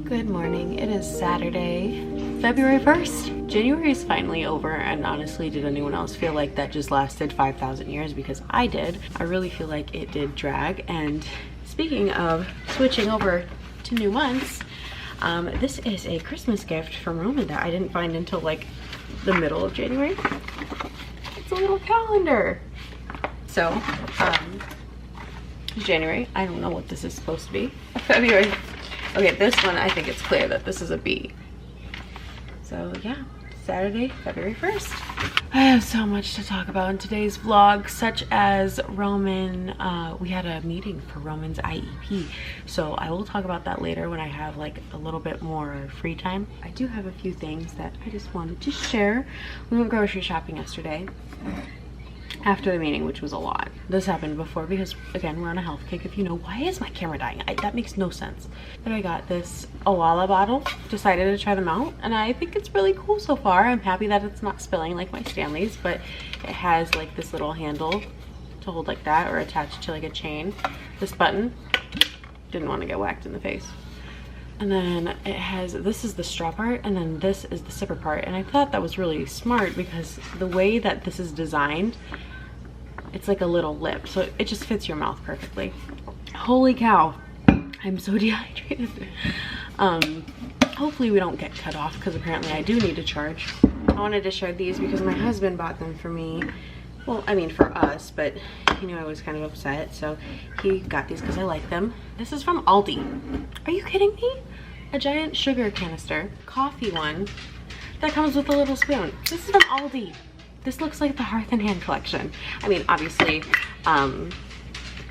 Good morning. It is Saturday, February 1st. January is finally over, and honestly, did anyone else feel like that just lasted 5,000 years? Because I did. I really feel like it did drag. And speaking of switching over to new months, this is a Christmas gift from Roman that I didn't find until like the middle of January. It's a little calendar. So, January, I don't know what this is supposed to be. February. Okay, this one, I think it's clear that this is a B. So yeah, Saturday, February 1st. I have so much to talk about in today's vlog, such as Roman, we had a meeting for Roman's IEP. So I will talk about that later when I have like a little bit more free time. I do have a few things that I just wanted to share. We went grocery shopping yesterday after the meeting, which was a lot. This happened before because, again, we're on a health kick. If you know, why is my camera dying? That makes no sense. But I got this Awala bottle, decided to try them out, and I think it's really cool so far. I'm happy that it's not spilling like my Stanley's, but it has like this little handle to hold like that, or attached to like a chain. This button, didn't want to get whacked in the face. And then it has, this is the straw part, and then this is the sipper part. And I thought that was really smart because the way that this is designed, it's like a little lip, so it just fits your mouth perfectly. Holy cow, I'm so dehydrated. Hopefully we don't get cut off because apparently I do need to charge. I wanted to share these because my husband bought them for me. Well, I mean for us, but he knew I was kind of upset, so he got these because I like them. This is from Aldi. Are you kidding me? A giant sugar canister, coffee one that comes with a little spoon. This is from Aldi. This looks like the Hearth and Hand collection. I mean, obviously, a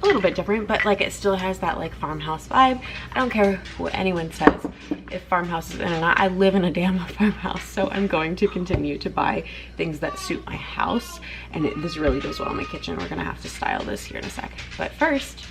little bit different, but like it still has that like farmhouse vibe. I don't care what anyone says, if farmhouse is in or not. I live in a damn farmhouse, so I'm going to continue to buy things that suit my house. And this really goes well in my kitchen. We're gonna have to style this here in a sec. But first,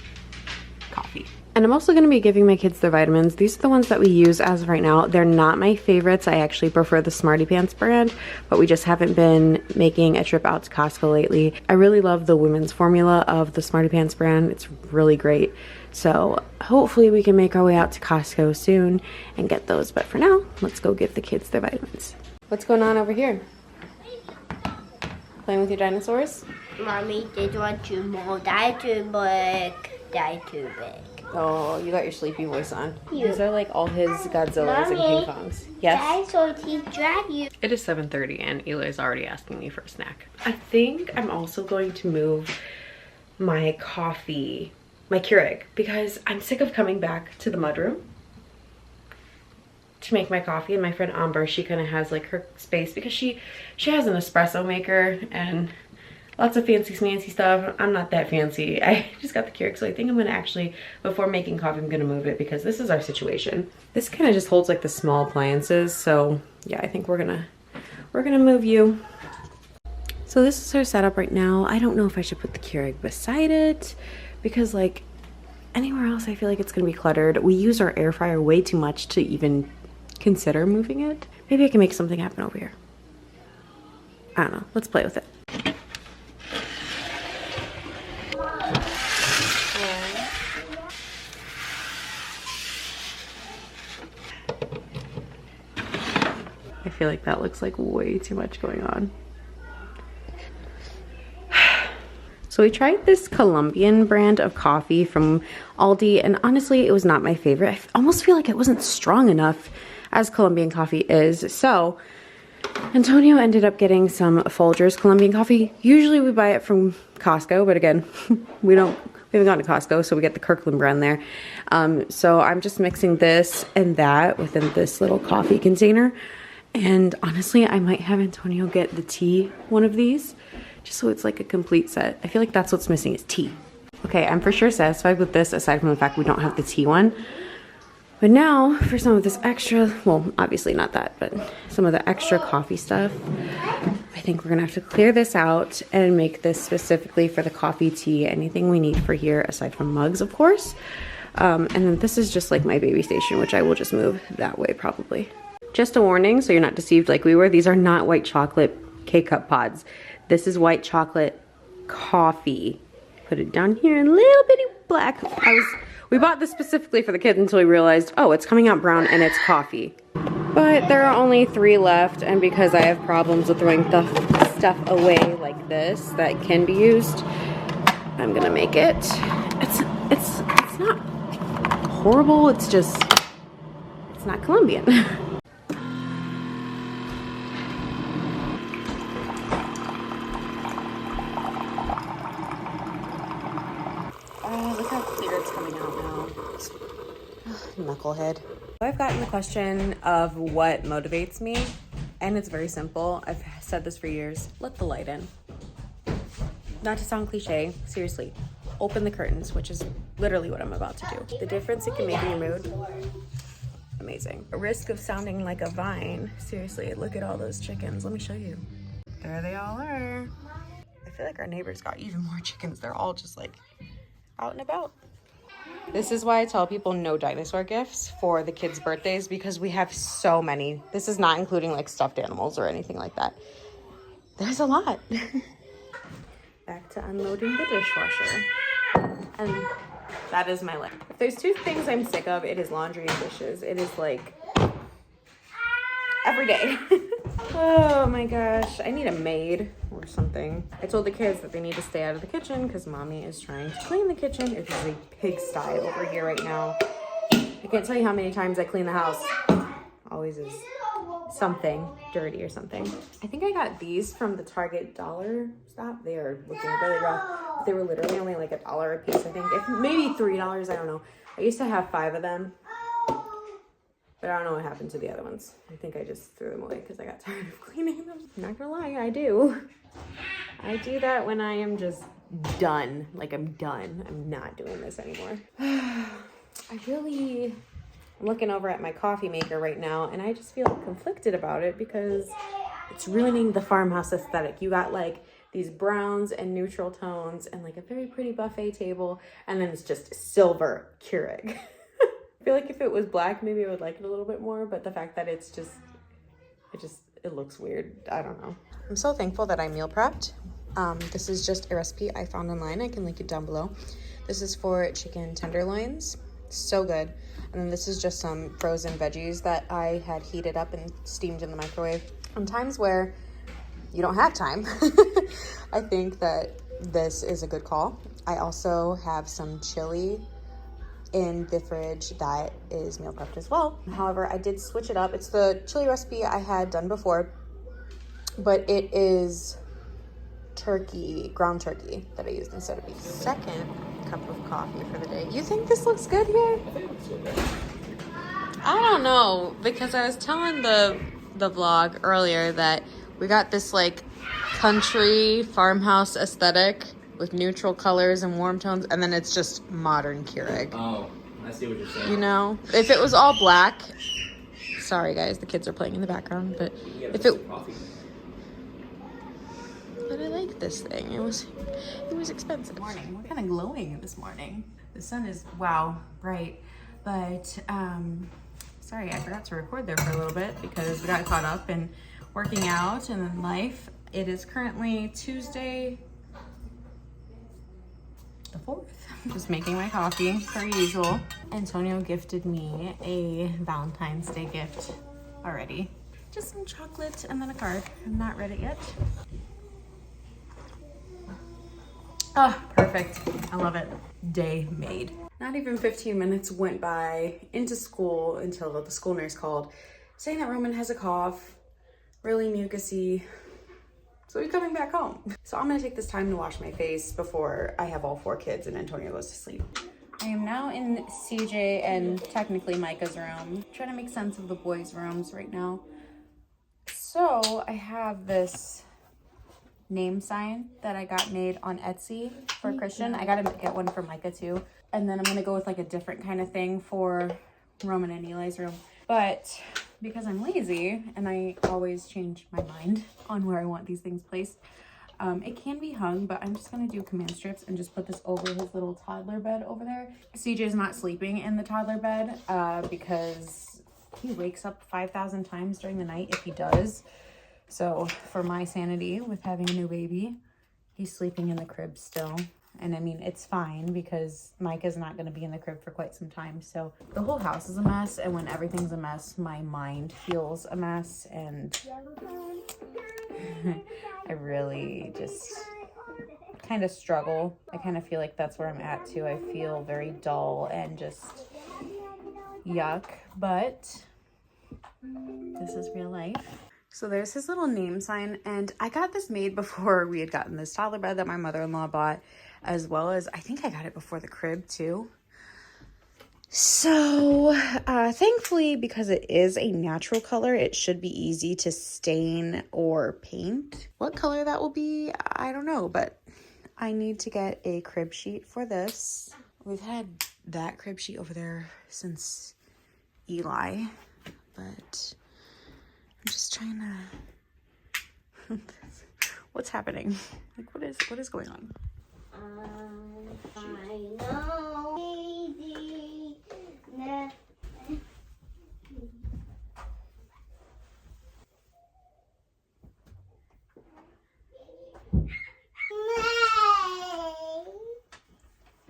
coffee. And I'm also going to be giving my kids their vitamins. These are the ones that we use as of right now. They're not my favorites. I actually prefer the Smarty Pants brand, but we just haven't been making a trip out to Costco lately. I really love the women's formula of the Smarty Pants brand. It's really great. So hopefully we can make our way out to Costco soon and get those. But for now, let's go give the kids their vitamins. What's going on over here? Playing with your dinosaurs? Mommy, this one too small, that too big, that too big. Oh, you got your sleepy voice on. These are like all his Godzillas and King Kongs. Yes? Dinosaur teeth drag you. It is 7:30 and Eli's already asking me for a snack. I think I'm also going to move my coffee, my Keurig, because I'm sick of coming back to the mudroom to make my coffee. And my friend Amber, she kind of has like her space because she has an espresso maker and lots of fancy smancy stuff. I'm not that fancy. I just got the Keurig, so I think I'm gonna actually, before making coffee, I'm gonna move it because this is our situation. This kind of just holds like the small appliances, so yeah, I think we're gonna move you. So this is our setup right now. I don't know if I should put the Keurig beside it because like anywhere else I feel like it's gonna be cluttered. We use our air fryer way too much to even consider moving it. Maybe I can make something happen over here. I don't know, let's play with it. I feel like that looks like way too much going on. So we tried this Colombian brand of coffee from Aldi, and honestly, it was not my favorite. I almost feel like it wasn't strong enough as Colombian coffee is. So Antonio ended up getting some Folgers Colombian coffee. Usually we buy it from Costco, but again, we haven't gone to Costco, so we get the Kirkland brand there. So I'm just mixing this and that within this little coffee container. And honestly, I might have Antonio get the tea one of these, just so it's like a complete set. I feel like that's what's missing is tea. Okay, I'm for sure satisfied with this, aside from the fact we don't have the tea one. But now, for some of this extra, well, obviously not that, but some of the extra coffee stuff, I think we're gonna have to clear this out and make this specifically for the coffee, tea, anything we need for here, aside from mugs, of course. And then this is just like my baby station, which I will just move that way probably. Just a warning, so you're not deceived like we were, these are not white chocolate K-cup pods. This is white chocolate coffee. Put it down here in little bitty black. We bought this specifically for the kids until we realized, oh, it's coming out brown and it's coffee. But there are only 3 left, and because I have problems with throwing the stuff away like this that can be used, I'm gonna make it. It's not horrible, it's just, it's not Colombian. Look how clear it's coming out now. Knucklehead. I've gotten the question of what motivates me, and it's very simple. I've said this for years. Let the light in. Not to sound cliche, seriously. Open the curtains, which is literally what I'm about to do. The difference it can make in your mood, amazing. A risk of sounding like a vine. Seriously, look at all those chickens. Let me show you. There they all are. I feel like our neighbors got even more chickens. They're all just like out and about. This is why I tell people no dinosaur gifts for the kids' birthdays, because we have so many. This is not including like stuffed animals or anything like that. There's a lot. Back to unloading the dishwasher. And that is my life. If there's 2 things I'm sick of, it is laundry and dishes. It is like every day. Oh my gosh, I need a maid or something. I told the kids that they need to stay out of the kitchen because mommy is trying to clean the kitchen. It is a pigsty over here right now. I can't tell you how many times I clean the house. Always is something dirty or something. I think I got these from the Target dollar stop. They are looking really rough. They were literally only like $1 a piece, I think. If maybe $3, I don't know. I used to have 5 of them, but I don't know what happened to the other ones. I think I just threw them away because I got tired of cleaning them. I'm not gonna lie, I do. I do that when I am just done. Like, I'm done. I'm not doing this anymore. I'm looking over at my coffee maker right now, and I just feel conflicted about it because it's ruining the farmhouse aesthetic. You got like these browns and neutral tones and like a very pretty buffet table, and then it's just silver Keurig. I feel like if it was black, maybe I would like it a little bit more, but the fact that it looks weird. I don't know. I'm so thankful that I meal prepped. This is just a recipe I found online. I can link it down below. This is for chicken tenderloins. So good. And then this is just some frozen veggies that I had heated up and steamed in the microwave. On times where you don't have time, I think that this is a good call. I also have some chili in the fridge that is meal prepped as well. However, I did switch it up. It's the chili recipe I had done before, but it is turkey, ground turkey that I used instead of beef. Second cup of coffee for the day. You think this looks good here? I don't know, because I was telling the vlog earlier that we got this like country farmhouse aesthetic with neutral colors and warm tones, and then it's just modern Keurig. Oh, I see what you're saying. You know, if it was all black, sorry guys, the kids are playing in the background, but if it, but I like this thing. It was expensive. Morning, we're kind of glowing this morning. The sun is, wow, bright, but sorry, I forgot to record there for a little bit because we got caught up in working out and in life. It is currently Tuesday the 4th. I'm just making my coffee per usual. Antonio gifted me a Valentine's Day gift already. Just some chocolate and then a card. I've not read it yet. Oh, perfect. I love it. Day made. Not even 15 minutes went by into school until the school nurse called saying that Roman has a cough, really mucusy. So he's coming back home. So I'm gonna take this time to wash my face before I have all 4 kids and Antonio goes to sleep. I am now in CJ and technically Micah's room. Trying to make sense of the boys' rooms right now. So I have this name sign that I got made on Etsy for Christian. I gotta get one for Micah too. And then I'm gonna go with like a different kind of thing for Roman and Eli's room. But because I'm lazy and I always change my mind on where I want these things placed, it can be hung, but I'm just gonna do command strips and just put this over his little toddler bed over there. CJ's not sleeping in the toddler bed because he wakes up 5,000 times during the night if he does. So for my sanity with having a new baby, he's sleeping in the crib still. And I mean, it's fine because Micah's not going to be in the crib for quite some time. So the whole house is a mess. And when everything's a mess, my mind feels a mess. And I really just kind of struggle. I kind of feel like that's where I'm at too. I feel very dull and just yuck. But this is real life. So there's his little name sign, and I got this made before we had gotten this toddler bed that my mother-in-law bought, as well as I think I got it before the crib too. So thankfully, because it is a natural color, it should be easy to stain or paint. What color that will be, I don't know, but I need to get a crib sheet for this. We've had that crib sheet over there since Eli, but I'm just trying to what's happening? Like what is going on? I know.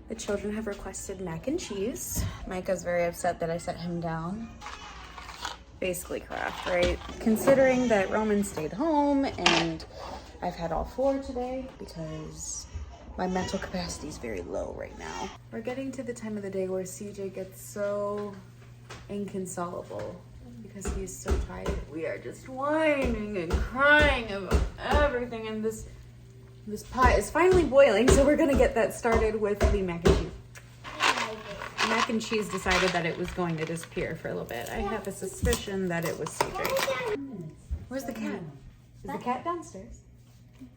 The children have requested mac and cheese. Micah's very upset that I set him down. Basically craft, right? Considering that Roman stayed home and I've had all four today because my mental capacity is very low right now. We're getting to the time of the day where CJ gets so inconsolable because he's so tired. We are just whining and crying about everything, and this pot is finally boiling, so we're gonna get that started with the mac and cheese. Mac and cheese decided that it was going to disappear for a little bit. I have a suspicion that it was CJ. Where's the cat? Is the cat downstairs?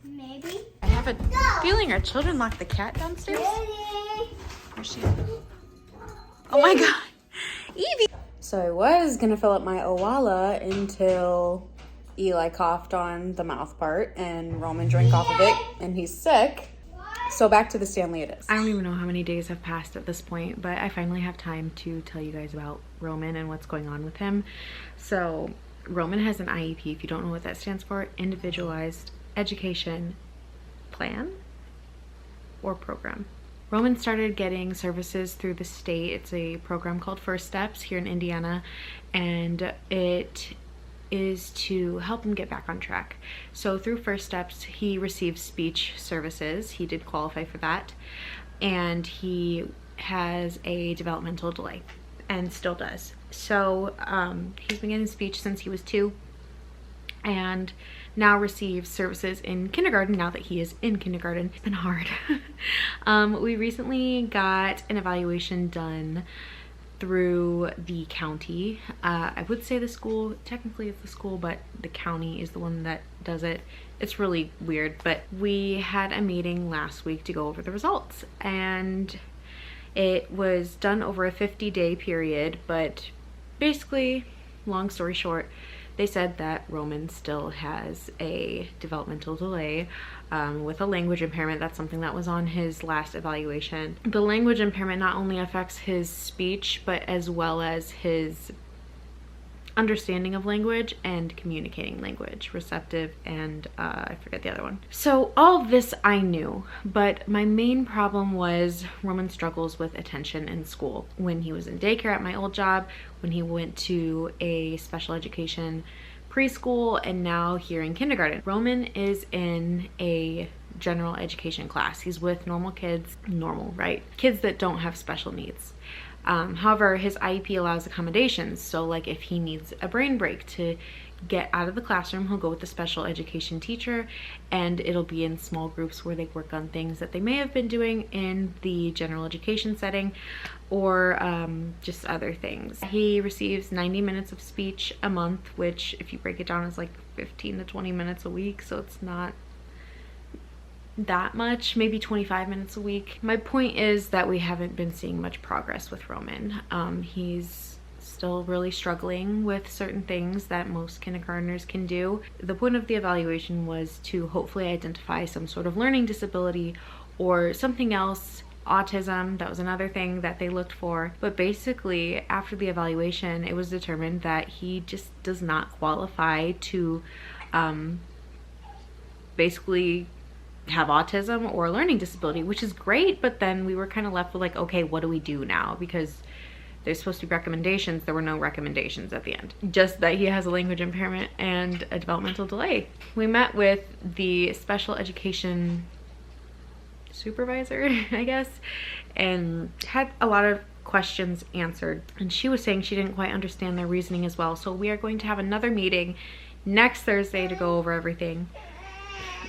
Maybe. I have a feeling our children locked the cat downstairs. Where's she? Oh my god. Evie! So I was gonna fill up my Owala until Eli coughed on the mouth part and Roman drank off of it and he's sick. So back to the Stanley it is. I don't even know how many days have passed at this point, but I finally have time to tell you guys about Roman and what's going on with him. So Roman has an IEP. If you don't know what that stands for, Individualized Education Plan or Program. Roman started getting services through the state. It's a program called First Steps here in Indiana, and it is to help him get back on track. So through First Steps, he receives speech services. He did qualify for that, and he has a developmental delay and still does. So he's been getting speech since he was 2 and now receives services in kindergarten now that he is in kindergarten. It's been hard. We recently got an evaluation done through the county. I would say the school, technically it's the school, but the county is the one that does it. It's really weird, but we had a meeting last week to go over the results, and it was done over a 50-day period, but basically, long story short, they said that Roman still has a developmental delay with a language impairment. That's something that was on his last evaluation. The language impairment not only affects his speech, but as well as his understanding of language and communicating language, receptive, and I forget the other one. So all of this I knew, but my main problem was Roman struggles with attention in school. When he was in daycare at my old job, when he went to a special education preschool, and now here in kindergarten. Roman is in a general education class. He's with normal kids, normal, right? Kids that don't have special needs. However, his IEP allows accommodations. So like if he needs a brain break to get out of the classroom, he'll go with the special education teacher, and it'll be in small groups where they work on things that they may have been doing in the general education setting, or just other things. He receives 90 minutes of speech a month, which if you break it down is like 15 to 20 minutes a week, so it's not that much, maybe 25 minutes a week. My point is that we haven't been seeing much progress with Roman. He's still really struggling with certain things that most kindergartners can do. The point of the evaluation was to hopefully identify some sort of learning disability or something else. Autism, that was another thing that they looked for. But basically, after the evaluation, it was determined that he just does not qualify to basically have autism or a learning disability, which is great. But then we were kind of left with like, okay, what do we do now? Because there's supposed to be recommendations. There were no recommendations at the end. Just that he has a language impairment and a developmental delay. We met with the special education supervisor, I guess, and had a lot of questions answered. And she was saying she didn't quite understand their reasoning as well. So we are going to have another meeting next Thursday to go over everything.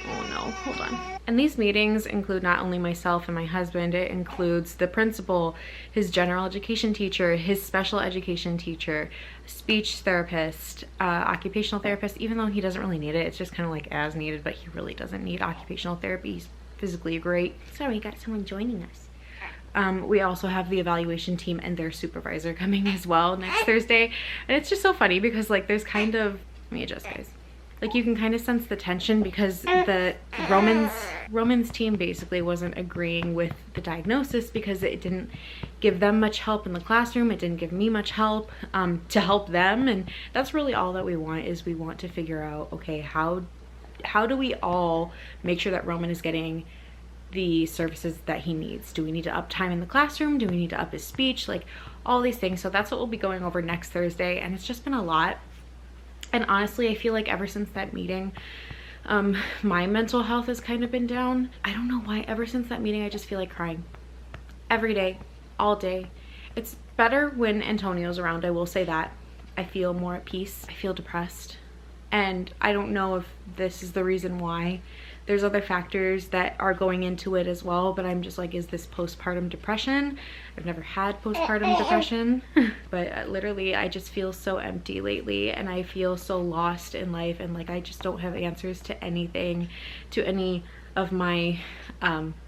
Oh no, hold on. And these meetings include not only myself and my husband, it includes the principal, his general education teacher, his special education teacher, speech therapist, occupational therapist, even though he doesn't really need it. It's just kind of like as needed, but he really doesn't need occupational therapy. He's physically great. Sorry, we got someone joining us. We also have the evaluation team and their supervisor coming as well next Thursday. And it's just so funny because like there's kind of, let me adjust guys. Like you can kind of sense the tension because the Roman's team basically wasn't agreeing with the diagnosis because it didn't give them much help in the classroom. It didn't give me much help to help them. And that's really all that we want, is we want to figure out, okay, how do we all make sure that Roman is getting the services that he needs? Do we need to up time in the classroom? Do we need to up his speech? Like all these things. So that's what we'll be going over next Thursday. And it's just been a lot. And honestly, I feel like ever since that meeting, my mental health has kind of been down. I don't know why. Ever since that meeting, I just feel like crying every day, all day. It's better when Antonio's around, I will say that. I feel more at peace. I feel depressed. And I don't know if this is the reason why. There's other factors that are going into it as well, but I'm just like, is this postpartum depression? I've never had postpartum depression, but literally I just feel so empty lately, and I feel so lost in life, and like I just don't have answers to anything, to any of my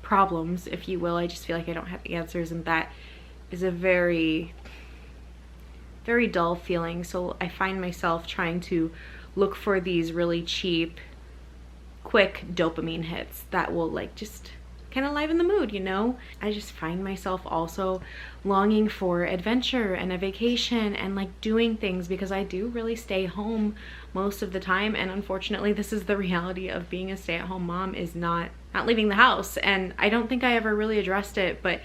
problems, if you will. I just feel like I don't have answers, and that is a very, very dull feeling. So I find myself trying to look for these really cheap, quick dopamine hits that will like just kind of liven the mood, you know? I just find myself also longing for adventure and a vacation and like doing things, because I do really stay home most of the time, and unfortunately this is the reality of being a stay-at-home mom, is not leaving the house. And I don't think I ever really addressed it, but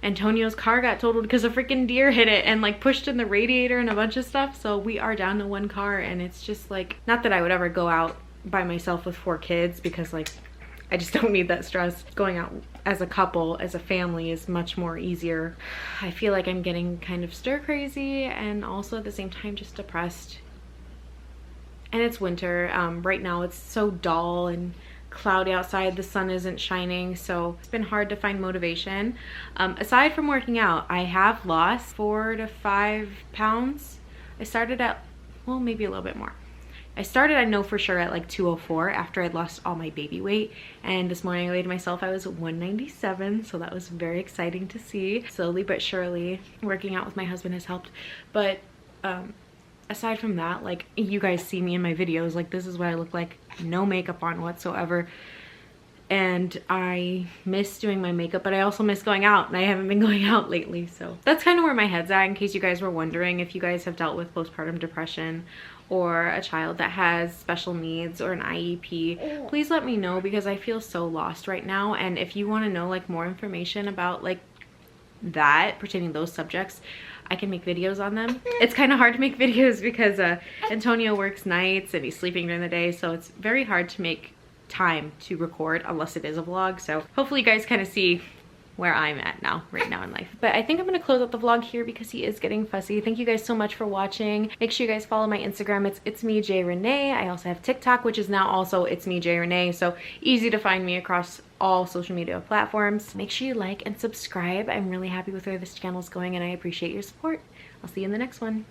Antonio's car got totaled because a freaking deer hit it and like pushed in the radiator and a bunch of stuff. So we are down to one car, and it's just like, not that I would ever go out by myself with 4 kids, because like I just don't need that stress. Going out as a couple, as a family, is much more easier. I feel like I'm getting kind of stir crazy, and also at the same time just depressed. And it's winter. Right now it's so dull and cloudy outside. The sun isn't shining, so it's been hard to find motivation. Aside from working out, I have lost 4 to 5 pounds. I started at, well, maybe a little bit more. I started, I know for sure, at like 204 after I'd lost all my baby weight. And this morning I weighed myself, I was 197. So that was very exciting to see. Slowly but surely, working out with my husband has helped. But aside from that, like you guys see me in my videos, like this is what I look like, no makeup on whatsoever. And I miss doing my makeup, but I also miss going out, and I haven't been going out lately. So that's kind of where my head's at, in case you guys were wondering. If you guys have dealt with postpartum depression or a child that has special needs or an IEP, please let me know, because I feel so lost right now. And if you want to know like more information about like that, pertaining to those subjects, I can make videos on them. It's kind of hard to make videos because Antonio works nights and he's sleeping during the day, so it's very hard to make time to record unless it is a vlog. So hopefully you guys kind of see where I'm at now, right now in life. But I think I'm gonna close out the vlog here because he is getting fussy. Thank you guys so much for watching. Make sure you guys follow my Instagram. It's me, J Renee. I also have TikTok, which is now also It's Me, J Renee. So easy to find me across all social media platforms. Make sure you like and subscribe. I'm really happy with where this channel is going, and I appreciate your support. I'll see you in the next one.